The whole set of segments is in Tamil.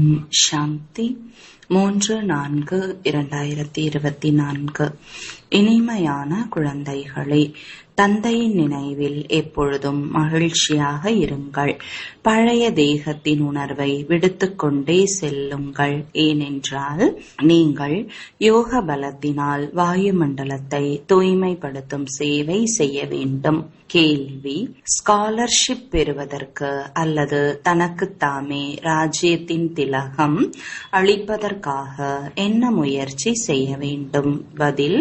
ஓம் சாந்தி 3/4/2024. இனிமையான குழந்தைகளே, தந்தையின் நினைவில் எப்பொழுதும் மகிழ்ச்சியாக இருங்கள். பழைய தேகத்தின் உணர்வை விடுத்துக் கொண்டே செல்லுங்கள். ஏனென்றால் நீங்கள் யோக பலத்தினால் வாயுமண்டலத்தை தூய்மைப்படுத்தும் சேவை செய்ய வேண்டும். கேள்வி: ஸ்காலர்ஷிப் பெறுவதற்கு அல்லது தனக்குத்தாமே ராஜ்யத்தின் திலகம் அளிப்பதற்காக என்ன முயற்சி செய்ய வேண்டும்? பதில்: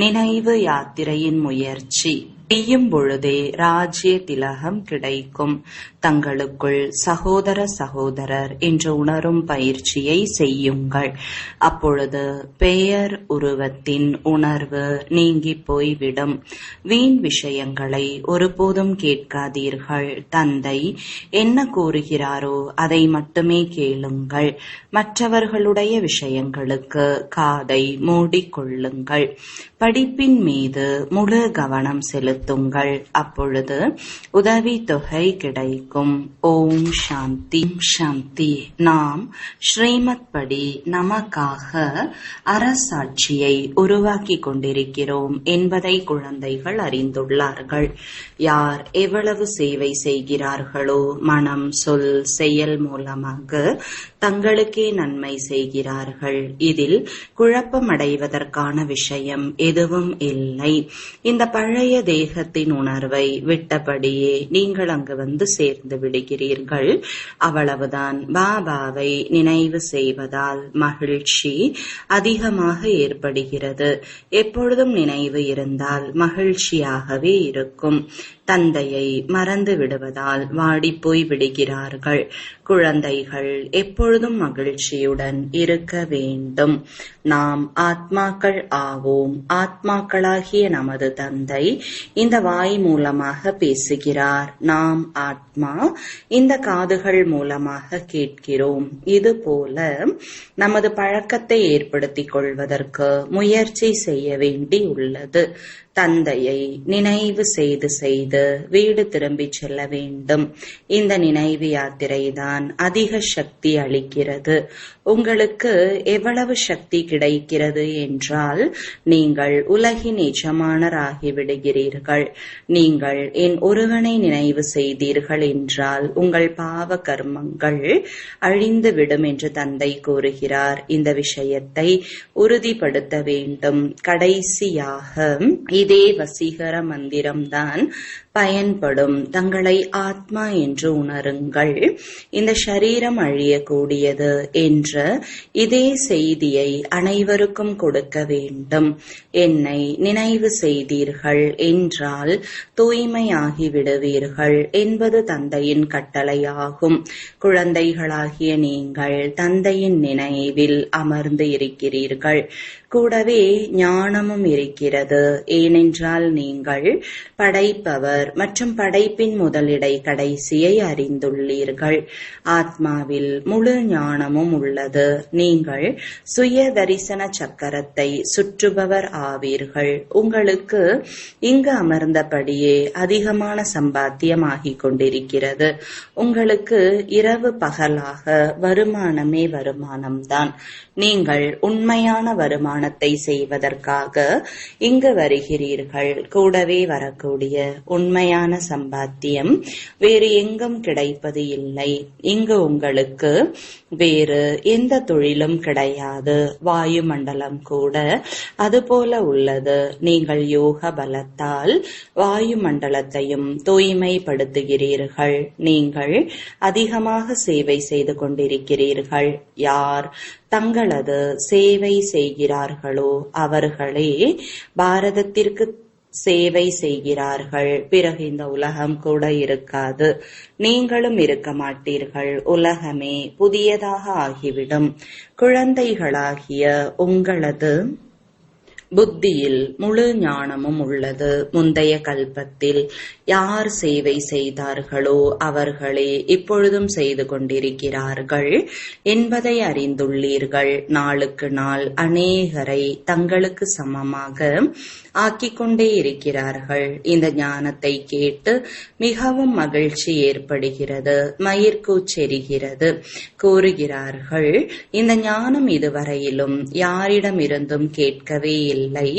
நினைவு யாத்திரையின் முயற்சி செய்யும் பொழுதே ராஜ்ய திலகம் கிடைக்கும். தங்களுக்குள் சகோதர சகோதரர் என்று உணரும் பயிற்சியை செய்யுங்கள். அப்பொழுது பெயர் உருவத்தின் உணர்வு நீங்கி போய்விடும். வீண் விஷயங்களை ஒருபோதும் கேட்காதீர்கள். தந்தை என்ன கூறுகிறாரோ அதை மட்டுமே கேளுங்கள். மற்றவர்களுடைய விஷயங்களுக்கு காதை மூடிக்கொள்ளுங்கள். படிப்பின் மீது முழு கவனம் செலுத்துங்கள். அப்பொழுது உதவித்தொகை கிடைக்கும். ஓம் சாந்தி சாந்தி. நாம் ஸ்ரீமத் படி நமக்காக அரசாட்சியை உருவாக்கி கொண்டிருக்கிறோம் என்பதை குழந்தைகள் அறிந்துள்ளார்கள். யார் எவ்வளவு சேவை செய்கிறார்களோ மனம், சொல், செயல் மூலமாக தங்களுக்கே நன்மை செய்கிறார்கள். இதில் குழப்பமடைவதற்கான விஷயம் எதுவும் இல்லை. இந்த பழைய தேகத்தின் உணர்வை விட்டபடியே நீங்கள் அங்கு வந்து சேர்ந்து விடுகிறீர்கள். அவ்வளவுதான். பாபாவை நினைவு செய்வதால் மகிழ்ச்சி அதிகமாக ஏற்படுகிறது. எப்பொழுதும் நினைவு இருந்தால் மகிழ்ச்சியாகவே இருக்கும். தந்தையை மறந்து விடுவதால் வாடிப்போய் விடுகிறார்கள். குழந்தைகள் எப்பொழுதும் மகிழ்ச்சியுடன் இருக்க வேண்டும். நாம் ஆத்மாக்கள் ஆவோம். ஆத்மாக்களாகிய நமது தந்தை இந்த வாய் மூலமாக பேசுகிறார். நாம் ஆத்மா இந்த காதுகள் மூலமாக கேட்கிறோம். இதுபோல நமது பழக்கத்தை ஏற்படுத்திக் கொள்வதற்கு முயற்சி செய்ய வேண்டி உள்ளது. தந்தையை நினைவு செய்து செய்து வீடு திரும்பிச் செல்ல வேண்டும். இந்த நினைவு யாத்திரை தான் அதிக சக்தி அளிக்கிறது. உங்களுக்கு எவ்வளவு சக்தி கிடைக்கிறது என்றால் நீங்கள் உலகின் எஜமானராகி விடுகிறீர்கள். நீங்கள் என் ஒருவனை நினைவு செய்தீர்கள் என்றால் உங்கள் பாவ கர்மங்கள் அழிந்துவிடும் என்று தந்தை கூறுகிறார். இந்த விஷயத்தை உறுதிப்படுத்த வேண்டும். கடைசியாக இதே வசீகர மந்திரம்தான் பயன்படும். தங்களை ஆத்மா என்று உணருங்கள். இந்த சரீரம் அழியக்கூடியது என்ற இதே செய்தியை அனைவருக்கும் கொடுக்க வேண்டும். என்னை நினைவு செய்தீர்கள் என்றால் தூய்மையாகி விடுவீர்கள் என்பது தந்தையின் கட்டளையாகும். குழந்தைகளாகிய நீங்கள் தந்தையின் நினைவில் அமர்ந்து இருக்கிறீர்கள். கூடவே ஞானமும் இருக்கிறது. ஏனென்றால் நீங்கள் படைப்பவர் மற்றும் படைப்பின் முதலிடை கடைசியை அறிந்துள்ளீர்கள். ஆத்மாவில் முழு ஞானமும் உள்ளது. நீங்கள் சுய தரிசன சக்கரத்தை சுற்றுபவர் ஆவீர்கள். உங்களுக்கு இங்கு அமர்ந்தபடியே அதிகமான சம்பாத்தியமாகிக் கொண்டிருக்கிறது. உங்களுக்கு இரவு பகலாக வருமானமே வருமானம்தான். நீங்கள் உண்மையான வருமானத்தை செய்வதற்காக இங்கு வருகிறீர்கள். கூடவே வரக்கூடிய உண்மையான சம்பாத்தியம் வேறு எங்கும் கிடைப்பது இல்லை. இங்கு உங்களுக்கு வேறு எந்த தொழிலும் கிடையாது. வாயுமண்டலம் கூட அதுபோல உள்ளது. நீங்கள் யோக பலத்தால் வாயுமண்டலத்தையும் தூய்மைப்படுத்துகிறீர்கள். நீங்கள் அதிகமாக சேவை செய்து கொண்டிருக்கிறீர்கள். யார் தங்களது சேவை செய்கிறார்களோ அவர்களே பாரதத்திற்கு சேவை செய்கிறார்கள். பிறகு இந்த உலகம் கூட இருக்காது. நீங்களும் இருக்க மாட்டீர்கள். உலகமே புதியதாக ஆகிவிடும். குழந்தைகளாகிய உங்களது புத்தியில் முழு ஞானமும் உள்ளது. முந்தைய கல்பத்தில் யார் சேவை செய்தார்களோ அவர்களே இப்பொழுதும் செய்து கொண்டிருக்கிறார்கள் என்பதை அறிந்துள்ளீர்கள். நாளுக்கு நாள் அநேகரை தங்களுக்கு சமமாக ஆக்கிக் கொண்டே இருக்கிறார்கள். இந்த ஞானத்தை கேட்டு மிகவும் மகிழ்ச்சி ஏற்படுகிறது, மயிர்கூச்செரிகிறது. கூறுகிறார்கள், இந்த ஞானம் இதுவரையிலும் யாரிடமிருந்தும் கேட்கவே இல்லை.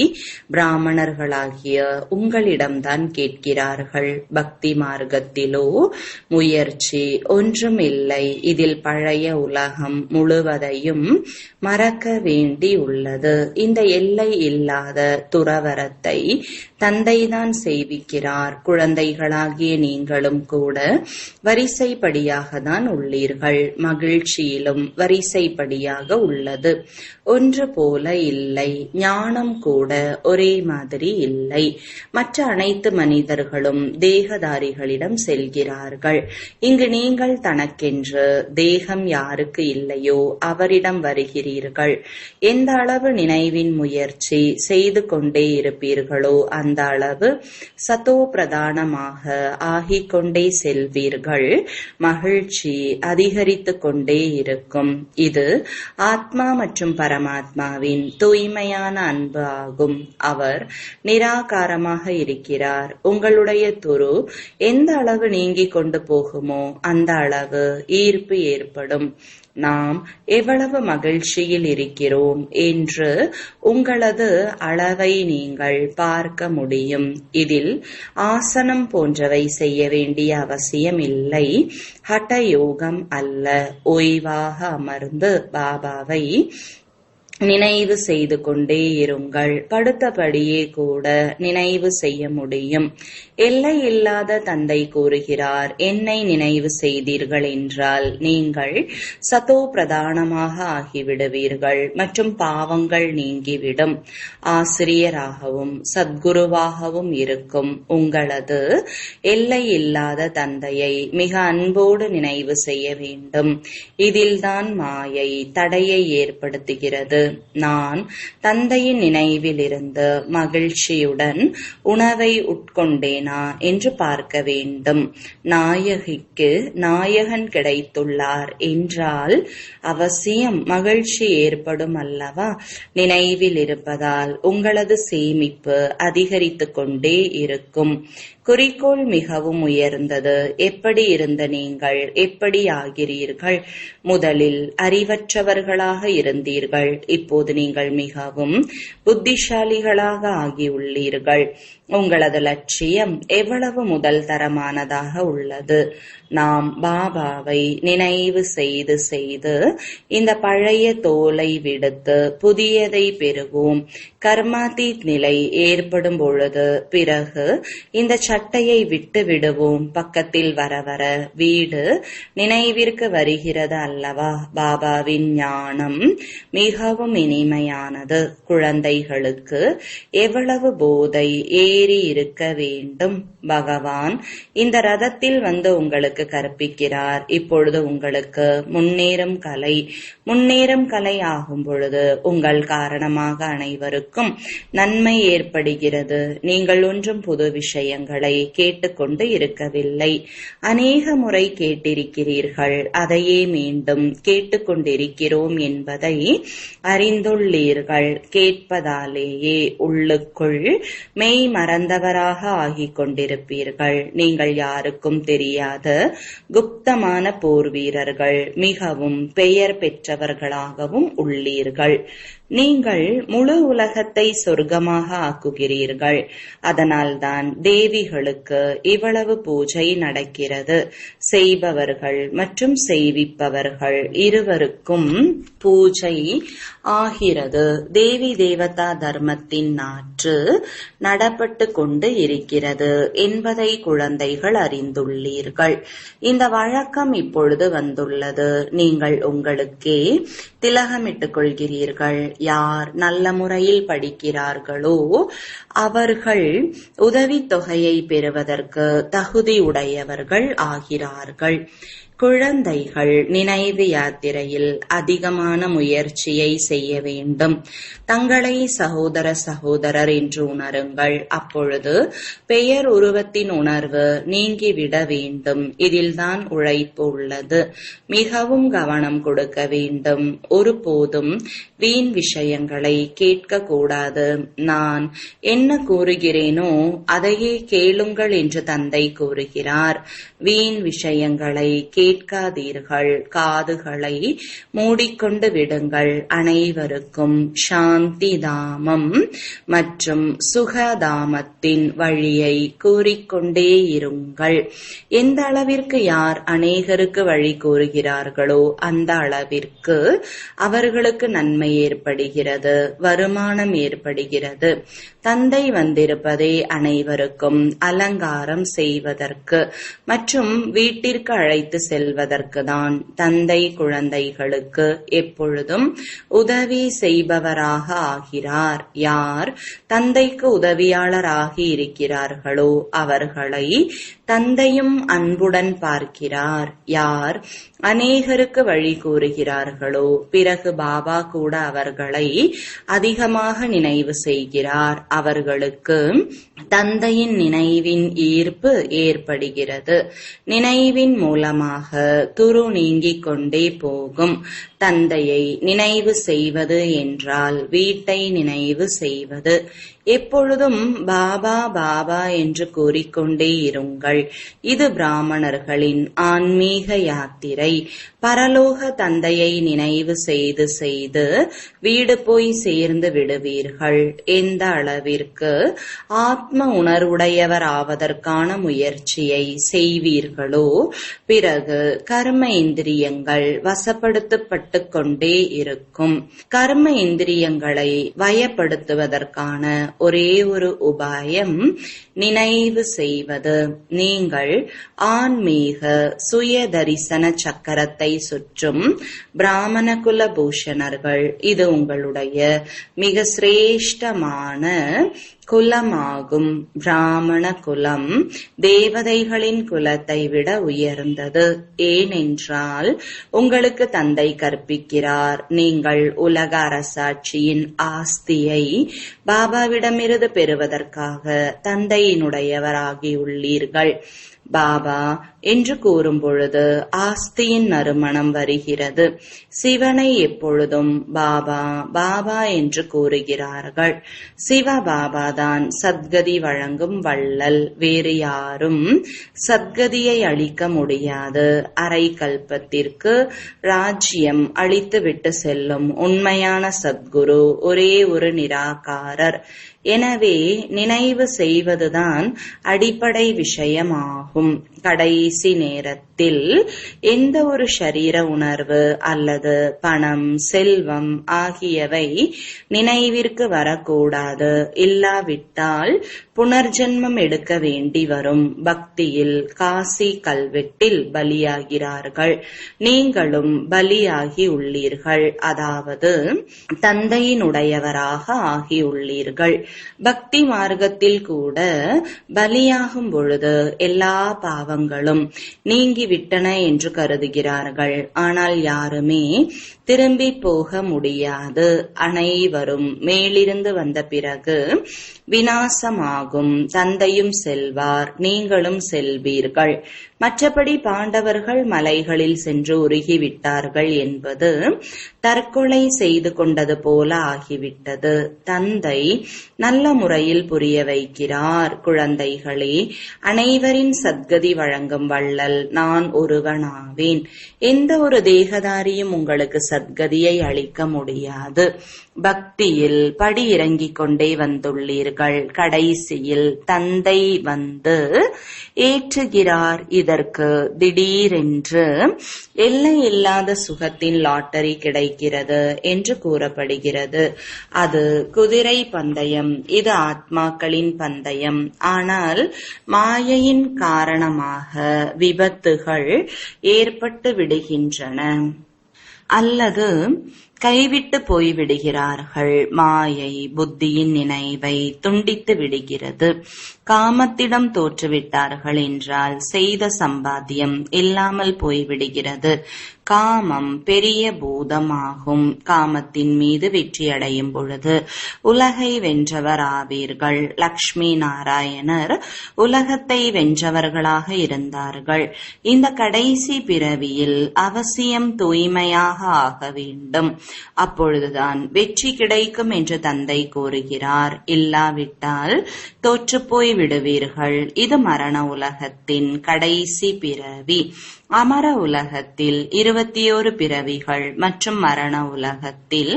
பிராமணர்களாகிய உங்களிடம்தான் கேட்கிறார்கள். பக்தி மார்க்கத்திலோ முயற்சி ஒன்றும் இல்லை. இதில் பழைய உலகம் முழுவதையும் மறக்க வேண்டி உள்ளது. இந்த எல்லை இல்லாத துறவரத்தை தந்தைதான் செய்விக்கிறார். குழந்தைகளாகிய நீங்களும் கூட வரிசைப்படியாக தான் உள்ளீர்கள். மகிழ்ச்சியிலும் வரிசைப்படியாக உள்ளது. ஒன்று போல இல்லை. ஞானம் கூட ஒரே மாதிரி இல்லை. மற்ற அனைத்து மனிதர்களும் தேகதாரிகளிடம் செல்கிறார்கள். இங்கு நீங்கள் தனக்கென்று தேகம் யாருக்கு இல்லையோ அவரிடம் வருகிறீர்கள். எந்த அளவு நினைவின் முயற்சி செய்து கொண்டே இருப்பீர்களோ அந்த அளவு சதோ பிரதானமாக ஆகிக் கொண்டே செல்வீர்கள். மகிழ்ச்சி அதிகரித்து கொண்டே இருக்கும். இது ஆத்மா மற்றும் பரமாத்மாவின் தூய்மையான அன்பு ஆகும். அவர் நிராகாரமாக இருக்கிறார். உங்களுடைய துரு எந்த அளவு நீங்கிக் கொண்டு போகுமோ அந்த அளவு ஈர்ப்பு ஏற்படும். நாம் எவ்வளவு மகிழ்ச்சியில் இருக்கிறோம் என்று உங்களது அளவை நீங்கள் பார்க்க முடியும். இதில் ஆசனம் போன்றவை செய்ய வேண்டிய அவசியம் இல்லை. ஹட யோகம் அல்ல. ஓய்வாக அமர்ந்து பாபாவை நினைவு செய்து கொண்டே இருங்கள். படுத்தபடியே கூட நினைவு செய்ய முடியும். எல்லை இல்லாத தந்தை கூறுகிறார், என்னை நினைவு செய்தீர்கள் என்றால் நீங்கள் சதோ பிரதானமாக ஆகிவிடுவீர்கள் மற்றும் பாவங்கள் நீங்கிவிடும். ஆசிரியராகவும் சத்குருவாகவும் இருக்கும் உங்களது எல்லை இல்லாத தந்தையை மிக அன்போடு நினைவு செய்ய வேண்டும். இதில்தான் மாயை தடையை ஏற்படுத்துகிறது. நான் தந்தையின் நினைவில் இருந்து மகிழ்ச்சியுடன் உணவை உட்கொண்டேனா என்று பார்க்க வேண்டும். நாயகிக்கு நாயகன் கிடைத்துள்ளார் என்றால் அவசியம் மகிழ்ச்சி ஏற்படும் அல்லவா? நினைவில் இருப்பதால் உங்களது சேமிப்பு அதிகரித்து கொண்டே இருக்கும். குறிக்கோள் மிகவும் உயர்ந்தது. எப்படி இருந்த நீங்கள் எப்படி ஆகிறீர்கள்? முதலில் அறிவற்றவர்களாக இருந்தீர்கள். இப்போது நீங்கள் மிகவும் புத்திசாலிகளாக ஆகியுள்ளீர்கள். உங்களது லட்சியம் எவ்வளவு முதல் தரமானதாக உள்ளது. நாம் பாபாவை நினைவு செய்து செய்து இந்த பழைய தோலை விடுத்து புதியதை பெறுவோம். கர்மாதீத் நிலை ஏற்படும் பொழுது பிறகு இந்த சட்டையை விட்டு விடுவோம். பக்கத்தில் வர வர வீடு நினைவிற்கு வருகிறது அல்லவா? பாபாவின் ஞானம் மிகவும் இனிமையானது. குழந்தைகளுக்கு எவ்வளவு போதை ஏறி இருக்க வேண்டும். பகவான் இந்த ரதத்தில் வந்து உங்களுக்கு கற்பிக்கிறார். இப்பொழுது உங்களுக்கு முன்னேறும் கலை ஆகும் பொழுது உங்கள் காரணமாக அனைவருக்கும் நன்மை ஏற்படுகிறது. நீங்கள் ஒன்றும் புது விஷயங்களை கேட்டுக்கொண்டு இருக்கவில்லை. அநேக முறை கேட்டிருக்கிறீர்கள். அதையே மீண்டும் கேட்டுக்கொண்டிருக்கிறோம் என்பதை அறிந்துள்ளீர்கள். கேட்பதாலேயே உள்ளுக்குள் மெய் மறந்தவராக ஆகிக் கொண்டிருப்பீர்கள். நீங்கள் யாருக்கும் தெரியாத குப்தமான போர் வீரர்கள், மிகவும் பெயர் பெற்றவர்களாகவும் உள்ளீர்கள். நீங்கள் முழு உலகத்தை சொர்க்கமாக ஆக்குகிறீர்கள். அதனால்தான் தேவிகளுக்கு இவ்வளவு பூஜை நடக்கிறது. செய்பவர்கள் மற்றும் செய்விப்பவர்கள் இருவருக்கும் பூஜை ஆகிறது. தேவி தேவதா தர்மத்தின் நாற்று நடப்பட்டு கொண்டு இருக்கிறது என்பதை குழந்தைகள் அறிந்துள்ளீர்கள். இந்த வழக்கம் இப்பொழுது வந்துள்ளது. நீங்கள் உங்களுக்கே திலகமிட்டுக் கொள்கிறீர்கள். யார் நல்ல முறையில் படிக்கிறார்களோ அவர்கள் உதவித்தொகையை பெறுவதற்கு தகுதியுடையவர்கள் ஆகிறார்கள். குழந்தைகள் நினைவு யாத்திரையில் அதிகமான முயற்சியை செய்ய வேண்டும். தங்களை சகோதர சகோதரர் என்று உணருங்கள். அப்பொழுது பெயர் உருவத்தின் உணர்வு நீங்கிவிட வேண்டும். இதில்தான் உழைப்பு உள்ளது. மிகவும் கவனம் கொடுக்க வேண்டும். ஒருபோதும் வீண் விஷயங்களை கேட்கக்கூடாது. நான் என்ன கூறுகிறேனோ அதையே கேளுங்கள் என்று தந்தை கூறுகிறார். வீண் விஷயங்களை கேட்காதீர்கள். காதுகளை மூடிக்கொண்டு விடுங்கள். அனைவருக்கும் சாந்தி தாமம் மற்றும் சுகதாமத்தின் வழியை கூறிக்கொண்டே இருங்கள். எந்த அளவிற்கு யார் அநேகருக்கு வழி கூறுகிறார்களோ அந்த அளவிற்கு அவர்களுக்கு நன்மை ஏற்படுகிறது, வருமானம் ஏற்படுகிறது. தந்தை வந்திருப்பதே அனைவருக்கும் அலங்காரம் செய்வதற்கு மற்றும் வீட்டிற்கு அழைத்து செல்வதற்கு தான். தந்தை குழந்தைகளுக்கு எப்பொழுதும் உதவி செய்பவராக ஆகிறார். யார் தந்தைக்கு உதவியாளராகி இருக்கிறார்களோ அவர்களை தந்தையும் அன்புடன் பார்க்கிறார். யார் அநேகருக்கு வழி கூறுகிறார்களோ பிறகு பாபா கூட அவர்களை அதிகமாக நினைவு செய்கிறார். அவர்களுக்கு தந்தையின் நினைவின் ஈர்ப்பு ஏற்படுகிறது. நினைவின் மூலமாக துரு நீங்கிக் கொண்டே போகும். தந்தையை நினைவு செய்வது என்றால் வீட்டை நினைவு செய்வது. எப்பொழுதும் பாபா பாபா என்று கூறிக்கொண்டே இருங்கள். இது பிராமணர்களின் ஆன்மீக யாத்திரை. பரலோக தந்தையை நினைவு செய்து செய்து வீடு போய் சேர்ந்து விடுவீர்கள். எந்த அளவிற்கு ஆத்ம உணர்வுடையவர் ஆவதற்கான முயற்சியை செய்வீர்களோ பிறகு கர்ம இந்திரியங்கள் வசப்படுத்தப்பட்டு கொண்டே இருக்கும். கர்ம இந்திரியங்களை வயப்படுத்துவதற்கான ஒரே ஒரு உபாயம் நினைவு செய்வது. நீங்கள் ஆன்மீக சுய தரிசன சக்கரத்தை சுற்றும் பிராமண குல பூஷணர்கள். இது உங்களுடைய மிக சிரேஷ்டமான குலமாகும். பிராமண குலம் தேவதைகளின் குலத்தை விட உயர்ந்தது. ஏனென்றால் உங்களுக்கு தந்தை கற்பிக்கிறார். நீங்கள் உலக அரசாட்சியின் ஆஸ்தியை பாபாவிடமிருந்து பெறுவதற்காக தந்தையினுடையவராகியுள்ளீர்கள். பாபா என்று கூறும் பொழுது ஆஸ்தியின் நறுமணம் வருகிறது. சிவனை எப்பொழுதும் பாபா பாபா என்று கூறுகிறார்கள். சிவ பாபா தான் சத்கதி வழங்கும் வள்ளல். வேறு யாரும் சத்கதியை அளிக்க முடியாது. அரை கல்பத்திற்கு ராஜ்யம் அளித்துவிட்டு செல்லும் உண்மையான சத்குரு ஒரே ஒரு நிராகாரர். எனவே நினைவு செய்வதுதான் அடிப்படை விஷயமாகும். கடைசி நேரத்தில் எந்த ஒரு ஷரீர உணர்வு அல்லது பணம், செல்வம் ஆகியவை நினைவிற்கு வரக்கூடாது. இல்லாவிட்டால் புனர்ஜென்மம் எடுக்க வேண்டி வரும். பக்தியில் காசி கல்வெட்டில் பலியாகிறார்கள். நீங்களும் பலியாகி உள்ளீர்கள். அதாவது தந்தையினுடையவராக ஆகியுள்ளீர்கள். பக்தி மார்க்கத்தில் கூட பலியாகும் பொழுது எல்லா பாவங்களும் நீங்கிவிட்டன என்று கருதுகிறார்கள். ஆனால் யாருமே திரும்பி போக முடியாது. அனைவரும் மேலிருந்து வந்த பிறகு விநாசமாகும். தந்தையும் செல்வார், நீங்களும் செல்வீர்கள். மற்றபடி பாண்டவர்கள் மலைகளில் சென்று உருகிவிட்டார்கள் என்பது தற்கொலை செய்து கொண்டது போல ஆகிவிட்டது. தந்தை நல்ல முறையில் புரிய வைக்கிறார். குழந்தைகளே, அனைவரின் சத்கதி வழங்கும் வள்ளல் நான் ஒருவனாவேன். எந்த ஒரு தேகதாரியும் உங்களுக்கு சத்கதியை அளிக்க முடியாது. பக்தியில் படி இறங்கிக் கொண்டே வந்துள்ளீர்கள். கடைசியில் தந்தை வந்து ஏற்றுகிறார். இதற்கு திடீரென்று எல்லை இல்லாத சுகத்தின் லாட்டரி கிடைக்கிறது என்று கூறப்படுகிறது. அது குதிரை பந்தயம். இது ஆத்மாக்களின் பந்தயம். ஆனால் மாயையின் காரணமாக விபத்துகள் ஏற்பட்டு விடுகின்றன. அல்லது கைவிட்டு போய்விடுகிறார்கள். மாயை புத்தியின் நினைவை துண்டித்து விடுகிறது. காமத்திடம் தோற்றுவிட்டார்கள் என்றால் செய்த சம்பாத்தியம் இல்லாமல் போய்விடுகிறது. காமம் பெரிய பூதமாகும். காமத்தின் மீது வெற்றியடையும் பொழுது உலகை வென்றவர் ஆவீர்கள். லக்ஷ்மி நாராயணர் உலகத்தை வென்றவர்களாக இருந்தார்கள். இந்த கடைசி பிறவியில் அவசியம் தூய்மையாக ஆக வேண்டும். அப்பொழுதுதான் வெற்றி கிடைக்கும் என்று தந்தை கூறுகிறார். இல்லாவிட்டால் தோற்றுப்போய் விடுவீர்கள். இது மரண உலகத்தின் கடைசி பிறவி. அமர உலகத்தில் 21 பிறவிகள் மற்றும் மரண உலகத்தில்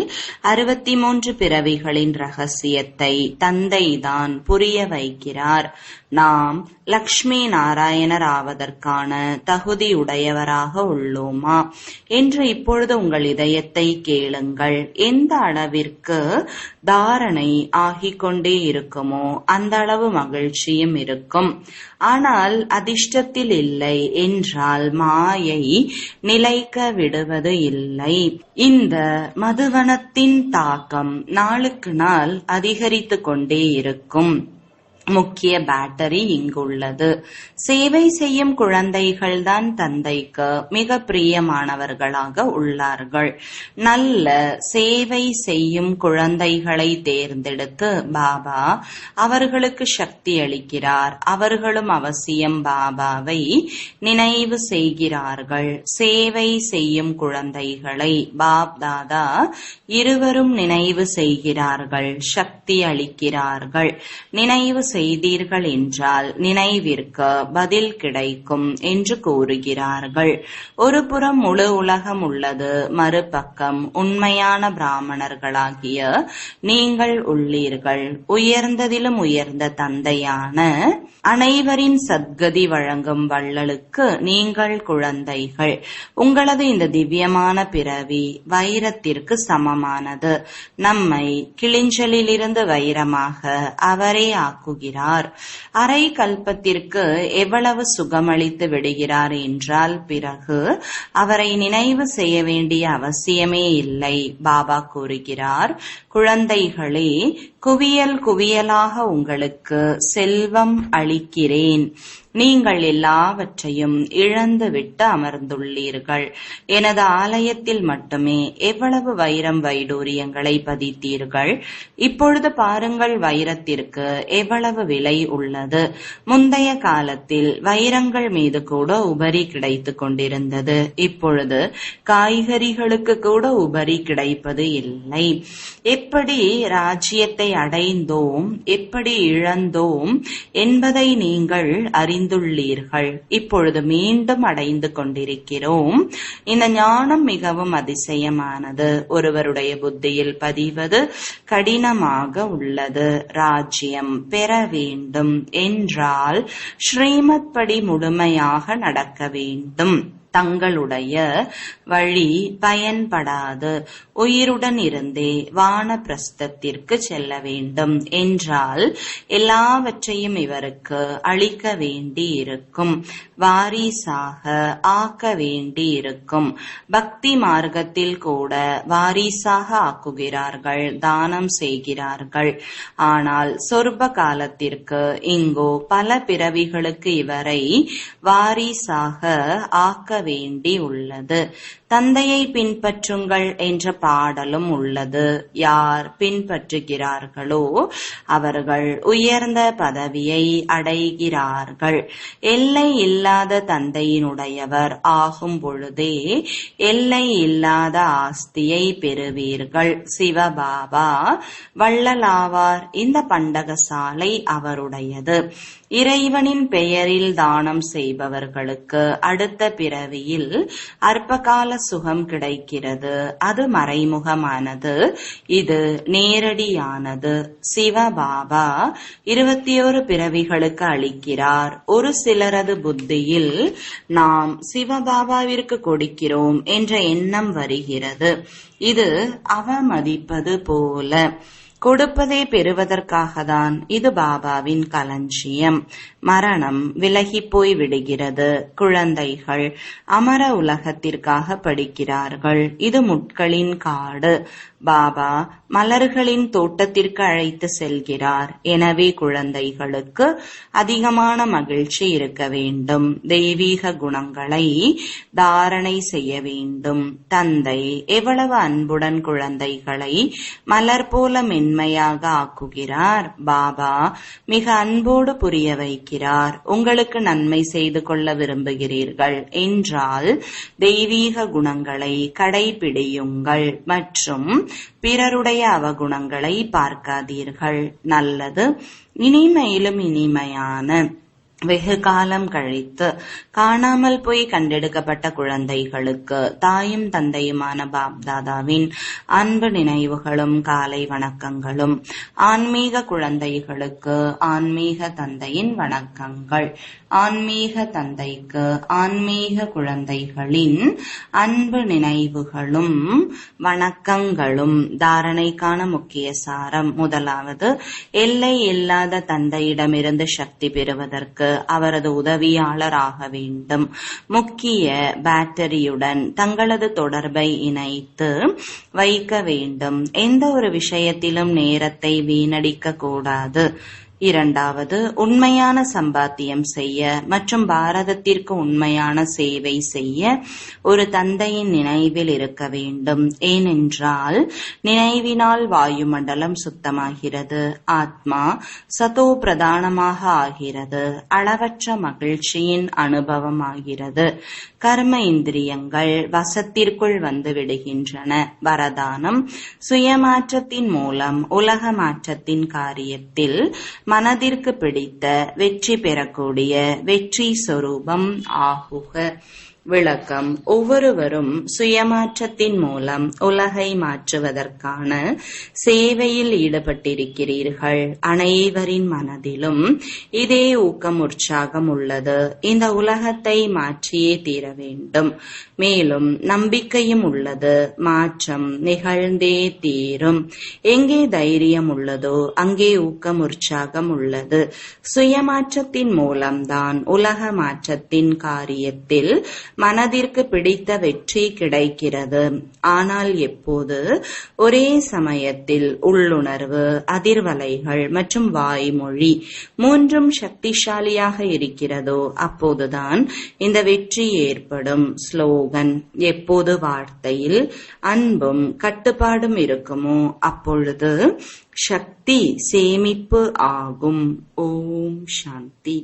63 பிறவிகளின் ரகசியத்தை தந்தைதான் புரிய வைக்கிறார். நாம் லக்ஷ்மி நாராயணர் ஆவதற்கான தகுதியுடையவராக உள்ளோமா என்று இப்பொழுது உங்கள் இதயத்தை கேளுங்கள். எந்த அளவிற்கு தாரணை ஆகிக்கொண்டே இருக்குமோ அந்த அளவு மகிழ்ச்சியும் இருக்கும். ஆனால் அதிர்ஷ்டத்தில் இல்லை என்றால் மாயை நிலைக்க விடுவது இல்லை. இந்த மதுவனத்தின் தாக்கம் நாளுக்கு நாள் அதிகரித்து கொண்டே இருக்கும். முக்கிய பேட்டரி இங்குள்ளது. சேவை செய்யும் குழந்தைகள்தான் தந்தைக்கு மிக பிரியமானவர்களாக உள்ளார்கள். நல்ல சேவை செய்யும் குழந்தைகளை தேர்ந்தெடுத்து பாபா அவர்களுக்கு சக்தி அளிக்கிறார். அவர்களும் அவசியம் பாபாவை நினைவு செய்கிறார்கள். சேவை செய்யும் குழந்தைகளை பாப் தாதா இருவரும் நினைவு செய்கிறார்கள், சக்தி அளிக்கிறார்கள். நினைவு செய்தீர்கள் என்றால் நினைவிற்கு பதில் கிடைக்கும் என்று கூறுகிறார்கள். ஒரு புறம் முழு உலகம் உள்ளது, மறுபக்கம் உண்மையான பிராமணர்களாகிய நீங்கள் உள்ளீர்கள். உயர்ந்ததிலும் உயர்ந்த தந்தையான அனைவரின் சத்கதி வழங்கும் வள்ளலுக்கு நீங்கள் குழந்தைகள். உங்களது இந்த திவ்யமான பிறவி வைரத்திற்கு சமமானது. நம்மை கிளிஞ்சலிலிருந்து வைரமாக அவரே ஆக்குகிறார். அரை கல்பத்திற்கு எவ்வளவு சுகமளித்து விடுகிறார் என்றால் பிறகு அவரை நினைவு செய்ய வேண்டிய அவசியமே இல்லை. பாபா கூறுகிறார், குழந்தைகளே, குவியல் குவியலாக உங்களுக்கு செல்வம் அளிக்கிறேன். நீங்கள் எல்லாவற்றையும் இழந்துவிட்டு அமர்ந்துள்ளீர்கள். எனது ஆலயத்தில் மட்டுமே எவ்வளவு வைரம் வைடூரியங்களை பதித்தீர்கள். இப்பொழுது பாருங்கள் வைரத்திற்கு எவ்வளவு விலை உள்ளது. முந்தைய காலத்தில் வைரங்கள் மீது கூட உபரி கிடைத்து கொண்டிருந்தது. இப்பொழுது காய்கறிகளுக்கு கூட உபரி கிடைப்பது இல்லை. எப்படி ராஜ்யத்தை அடைந்தோம், எப்படி இழந்தோம் என்பதை நீங்கள் அறிந்துள்ளீர்கள். இப்பொழுது மீண்டும் அடைந்து கொண்டிருக்கிறோம். இந்த ஞானம் மிகவும் அதிசயமானது. ஒருவருடைய புத்தியில் பதிவது கடினமாக உள்ளது. ராஜ்யம் பெற வேண்டும் என்றால் ஸ்ரீமத் படி முழுமையாக நடக்க வேண்டும். தங்களுடைய வழி பயன்படாது. உயிருடன் இருந்தே வானப்பிரஸ்தத்திற்கு செல்ல வேண்டும் என்றால் எல்லாவற்றையும் இவருக்கு அளிக்க வேண்டி இருக்கும். வாரிசாக ஆக்க வேண்டி இருக்கும். பக்தி மார்க்கத்தில் கூட வாரிசாக ஆக்குகிறார்கள், தானம் செய்கிறார்கள். ஆனால் சொர்ப காலத்திற்கு இங்கோ பல பிறவிகளுக்கு இவரை வாரிசாக ஆக்க வேண்டி உள்ளது. தந்தையை பின்பற்றுங்கள் என்ற பாடலும் உள்ளது. யார் பின்பற்றுகிறார்களோ அவர்கள் உயர்ந்த பதவியை அடைகிறார்கள். எல்லை இல்லாத தந்தையினுடையவர் ஆகும் பொழுதே எல்லை இல்லாத ஆஸ்தியை பெறுவீர்கள். சிவபாபா வள்ளலாவார். இந்த பண்டகசாலை அவருடையது. இறைவனின் பெயரில் தானம் செய்பவர்களுக்கு அடுத்த பிறவியில் அற்பகால சுகம் கிடைக்கிறது. அது மறைமுகமானது, இது நேரடியானது. சிவபாபா 21 பிறவிகளுக்கு அளிக்கிறார். ஒரு சிலரது புத்தியில் நாம் சிவபாபாவிற்கு கொடுக்கிறோம் என்ற எண்ணம் வருகிறது. இது அவமதிப்பது போல. கொடுப்பதை பெறுவதற்காக தான் இது பாபாவின் களஞ்சியம். மரணம் விலகி போய் விடுகிறது. குழந்தைகள் அமர உலகத்திற்காக படிக்கிறார்கள். இது முட்களின் காடு. பாபா மலர்களின் தோட்டத்திற்கு அழைத்து செல்கிறார். எனவே குழந்தைகளுக்கு அதிகமான மகிழ்ச்சி இருக்க வேண்டும். தெய்வீக குணங்களை தாரணை செய்ய வேண்டும். தந்தை எவ்வளவு அன்புடன் குழந்தைகளை மலர் போல மென்மையாக ஆக்குகிறார். பாபா மிக அன்போடு புரிய வைக்கிறார். உங்களுக்கு நன்மை செய்து கொள்ள விரும்புகிறீர்கள் என்றால் தெய்வீக குணங்களை கடைபிடியுங்கள் மற்றும் பிறருடைய அவகுணங்களை பார்க்காதீர்கள். நல்லது, இனிமையிலும் இனிமையான வெகு காலம் கழித்து காணாமல் போய் கண்டெடுக்கப்பட்ட குழந்தைகளுக்கு தாயும் தந்தையுமான பாப்தாதாவின் அன்பு நினைவுகளும் காலை வணக்கங்களும். ஆன்மீக குழந்தைகளுக்கு ஆன்மீக தந்தையின் வணக்கங்கள். ஆன்மீக தந்தைக்கு ஆன்மீக குழந்தைகளின் அன்பு நினைவுகளும் வணக்கங்களும். தாரணைக்கான முக்கிய சாரம். முதலாவது, எல்லை இல்லாத தந்தையிடமிருந்து சக்தி பெறுவதற்கு அவரது உதவியாளர் ஆக வேண்டும். முக்கிய பேட்டரியுடன் தங்களது தொடர்பை இணைத்து வைக்க வேண்டும். எந்த ஒரு விஷயத்திலும் நேரத்தை வீணடிக்க கூடாது. இரண்டாவது, உண்மையான சம்பாத்தியம் செய்ய மற்றும் பாரதத்திற்கு உண்மையான சேவை செய்ய ஒரு தந்தையின் நினைவில் இருக்க வேண்டும். ஏனென்றால் நினைவினால் வாயுமண்டலம் சுத்தமாகிறது. ஆத்மா சதோ பிரதானமாக ஆகிறது. அளவற்ற மகிழ்ச்சியின் அனுபவம் ஆகிறது. கர்ம இந்திரியங்கள் வசத்திற்குள் வந்து விடுகின்றன. வரதானம், சுயமாற்றத்தின் மூலம் உலக மாற்றத்தின் காரியத்தில் மனதிற்கு பிடித்த வெற்றி பெறக்கூடிய வெற்றி சொரூபம் ஆகுக. விளக்கம். ஒவ்வொருவரும் சுயமாற்றத்தின் மூலம் உலகை மாற்றுவதற்கான சேவையில் ஈடுபட்டிருக்கிறீர்கள். அனைவரின் மனதிலும் இதே ஊக்கம் உற்சாகம் உள்ளது. இந்த உலகத்தை மாற்றியே தீர வேண்டும். மேலும் நம்பிக்கையும் உள்ளது. மாற்றம் நிகழ்ந்தே தீரும். எங்கே தைரியம் உள்ளதோ அங்கே ஊக்கம் உற்சாகம் உள்ளது. சுயமாற்றத்தின் மூலம்தான் உலக மாற்றத்தின் காரியத்தில் மனதிற்கு பிடித்த வெற்றி கிடைக்கிறது. ஆனால் எப்போது ஒரே சமயத்தில் உள்ளுணர்வு, அதிர்வலைகள் மற்றும் வாய்மொழி மூன்றும் சக்திசாலியாக இருக்கிறதோ அப்போதுதான் இந்த வெற்றி ஏற்படும். ஸ்லோகன். எப்போது வார்த்தையில் அன்பும் கட்டுப்பாடும் இருக்குமோ அப்பொழுது சக்தி சேமிப்பு ஆகும். ஓம் சாந்தி.